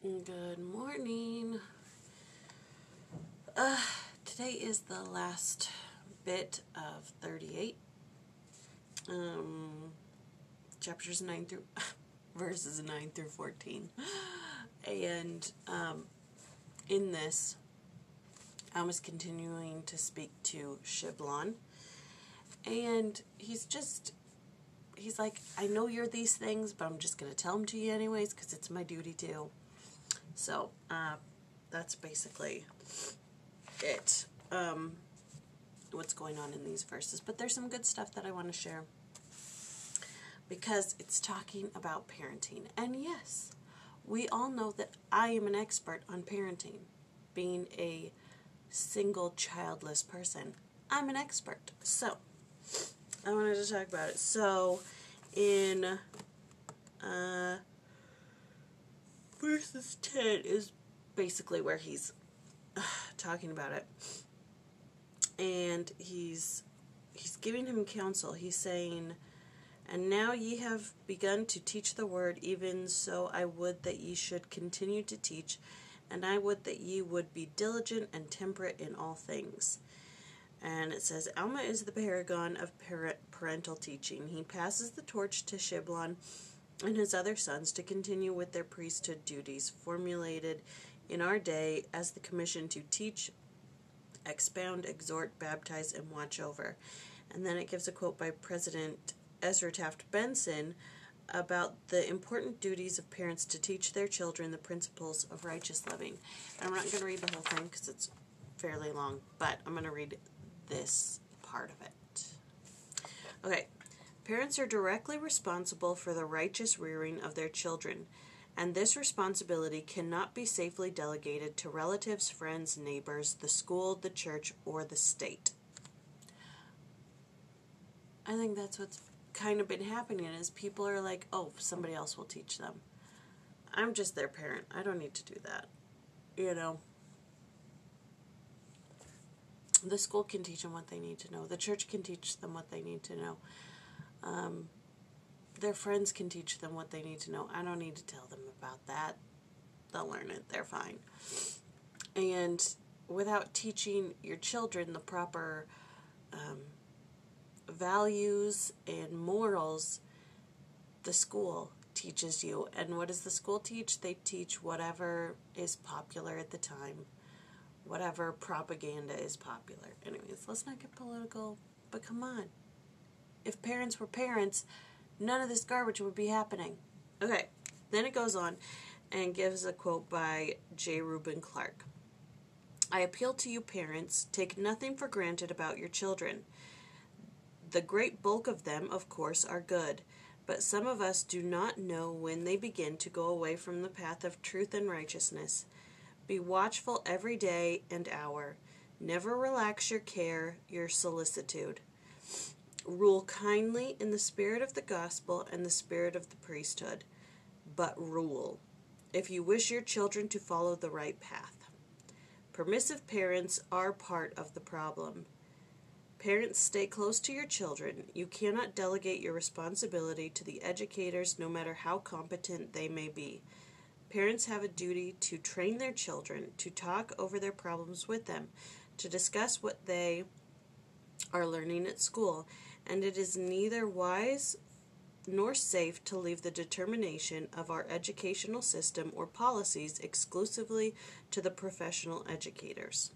Good morning. Today is the last bit of 38. Chapters 9 through verses 9 through 14. And in this, Alma's continuing to speak to Shiblon. And he's like, I know you're these things, but I'm just going to tell them to you anyways because it's my duty to. So, that's basically it. What's going on in these verses. But there's some good stuff that I want to share. Because it's talking about parenting. And yes, we all know that I am an expert on parenting. Being a single childless person, I'm an expert. So, I wanted to talk about it. So, in verses 10 is basically where he's talking about it. And he's giving him counsel. He's saying, "And now ye have begun to teach the word, even so I would that ye should continue to teach, and I would that ye would be diligent and temperate in all things." And it says, Alma is the paragon of parental teaching. He passes the torch to Shiblon and his other sons to continue with their priesthood duties, formulated in our day as the commission to teach, expound, exhort, baptize, and watch over. And then it gives a quote by President Ezra Taft Benson about the important duties of parents to teach their children the principles of righteous living. And I'm not going to read the whole thing because it's fairly long, but I'm going to read this part of it. Okay. Parents are directly responsible for the righteous rearing of their children, and this responsibility cannot be safely delegated to relatives, friends, neighbors, the school, the church, or the state. I think that's what's kind of been happening is people are like, oh, somebody else will teach them. I'm just their parent. I don't need to do that. You know. The school can teach them what they need to know. The church can teach them what they need to know. Their friends can teach them what they need to know. I don't need to tell them about that. They'll learn it. They're fine. And without teaching your children the proper values and morals, the school teaches you. And what does the school teach? They teach whatever is popular at the time. Whatever propaganda is popular. Anyways, let's not get political, but come on. If parents were parents, none of this garbage would be happening. Okay, then it goes on and gives a quote by J. Reuben Clark. I appeal to you parents, take nothing for granted about your children. The great bulk of them, of course, are good, but some of us do not know when they begin to go away from the path of truth and righteousness. Be watchful every day and hour. Never relax your care, your solicitude. Rule kindly in the spirit of the gospel and the spirit of the priesthood, but rule, if you wish your children to follow the right path. Permissive parents are part of the problem. Parents, stay close to your children. You cannot delegate your responsibility to the educators, no matter how competent they may be. Parents have a duty to train their children, to talk over their problems with them, to discuss what they are learning at school, and it is neither wise nor safe to leave the determination of our educational system or policies exclusively to the professional educators.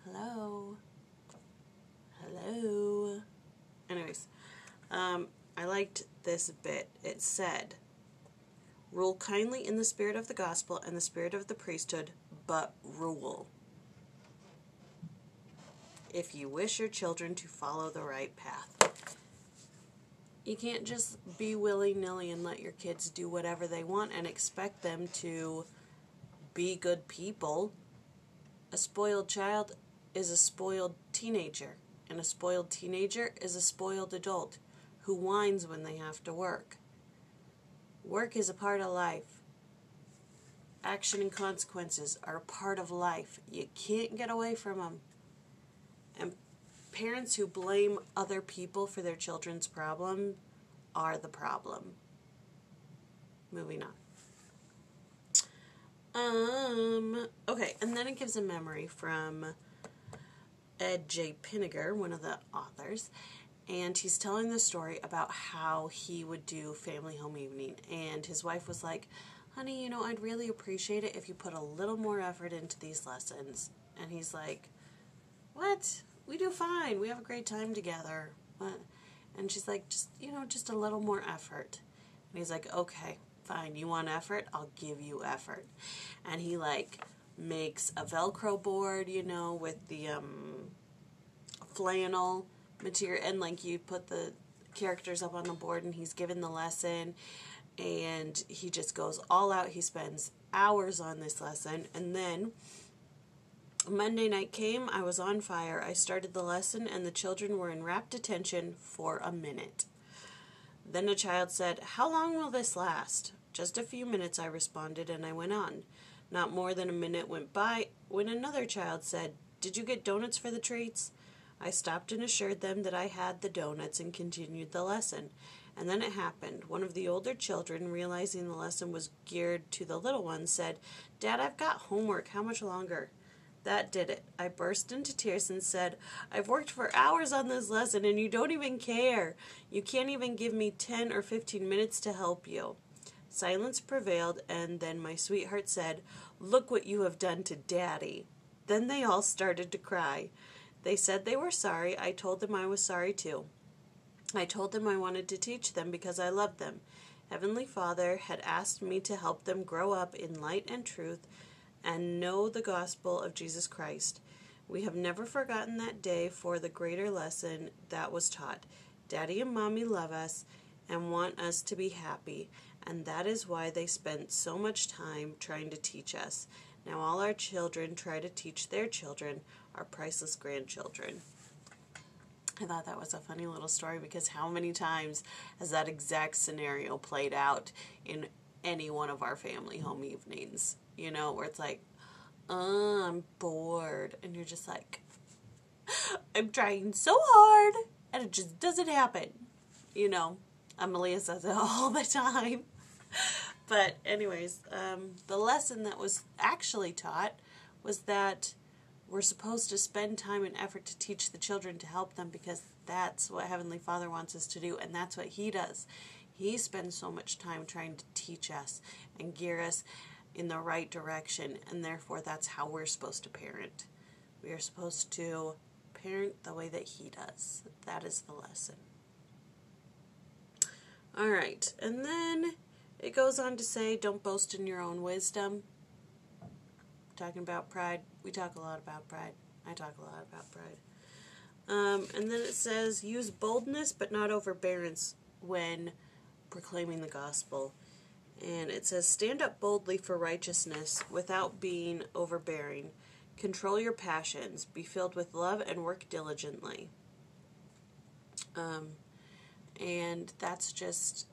Hello. Anyways, I liked this bit. It said, rule kindly in the spirit of the gospel and the spirit of the priesthood, but rule, if you wish your children to follow the right path. You can't just be willy-nilly and let your kids do whatever they want and expect them to be good people. A spoiled child is a spoiled teenager, and a spoiled teenager is a spoiled adult who whines when they have to work. Work is a part of life. Action and consequences are a part of life. You can't get away from them. And parents who blame other people for their children's problem are the problem. moving on. Okay, and then it gives a memory from Ed J. Pinniger, one of the authors, and he's telling the story about how he would do family home evening, and his wife was like, honey, I'd really appreciate it if you put a little more effort into these lessons. And he's like, what? We do fine. We have a great time together. What? And she's like, just a little more effort. And he's like, okay, fine. You want effort? I'll give you effort. And he makes a Velcro board, with the flannel material, and you put the characters up on the board, and he's given the lesson, and he just goes all out. He spends hours on this lesson, and then Monday night came. I was on fire. I started the lesson, and the children were in rapt attention for a minute. Then a child said, how long will this last? Just a few minutes, I responded, and I went on. Not more than a minute went by when another child said, did you get donuts for the treats? I stopped and assured them that I had the donuts and continued the lesson. And then it happened. One of the older children, realizing the lesson was geared to the little ones, said, Dad, I've got homework. How much longer? That did it. I burst into tears and said, I've worked for hours on this lesson and you don't even care. You can't even give me 10 or 15 minutes to help you. Silence prevailed, and then my sweetheart said, look what you have done to Daddy. Then they all started to cry. They said they were sorry. I told them I was sorry too. I told them I wanted to teach them because I loved them. Heavenly Father had asked me to help them grow up in light and truth and know the gospel of Jesus Christ. We have never forgotten that day for the greater lesson that was taught. Daddy and Mommy love us and want us to be happy, and that is why they spent so much time trying to teach us. Now all our children try to teach their children, our priceless grandchildren. I thought that was a funny little story, because how many times has that exact scenario played out in any one of our family home evenings? Where it's like, I'm bored. And you're just like, I'm trying so hard and it just doesn't happen. Amelia says it all the time. But anyways, the lesson that was actually taught was that we're supposed to spend time and effort to teach the children, to help them, because that's what Heavenly Father wants us to do, and that's what He does. He spends so much time trying to teach us and gear us in the right direction, and therefore that's how we're supposed to parent. We are supposed to parent the way that He does. That is the lesson. All right, and then it goes on to say, don't boast in your own wisdom. Talking about pride. We talk a lot about pride. I talk a lot about pride. And then it says, use boldness but not overbearance when proclaiming the gospel. And it says, stand up boldly for righteousness without being overbearing. Control your passions. Be filled with love and work diligently. And that's just,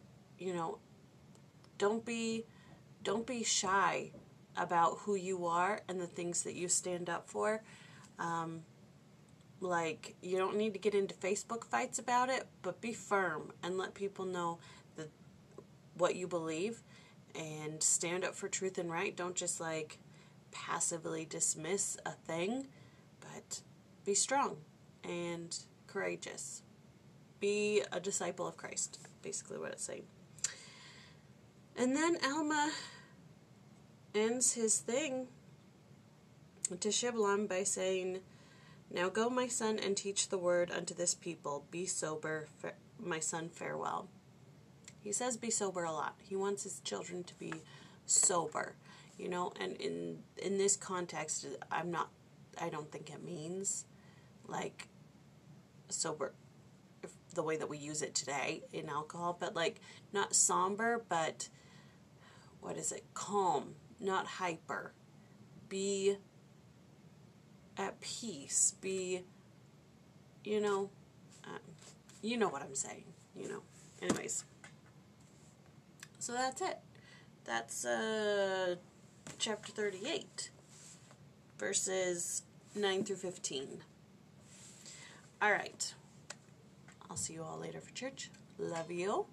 don't be shy about who you are and the things that you stand up for. You don't need to get into Facebook fights about it, but be firm and let people know what you believe, and stand up for truth and right. Don't just passively dismiss a thing, but be strong and courageous. Be a disciple of Christ, basically what it's saying. And then Alma ends his thing to Shibboleth by saying, now go, my son, and teach the word unto this people. Be sober, my son, farewell. He says be sober a lot. He wants his children to be sober, and in this context, I don't think it means sober the way that we use it today in alcohol, but not somber, but calm, not hyper. Be at peace. Be, you know what I'm saying, Anyways, so that's it. That's chapter 38, verses 9 through 15. All right. I'll see you all later for church. Love you.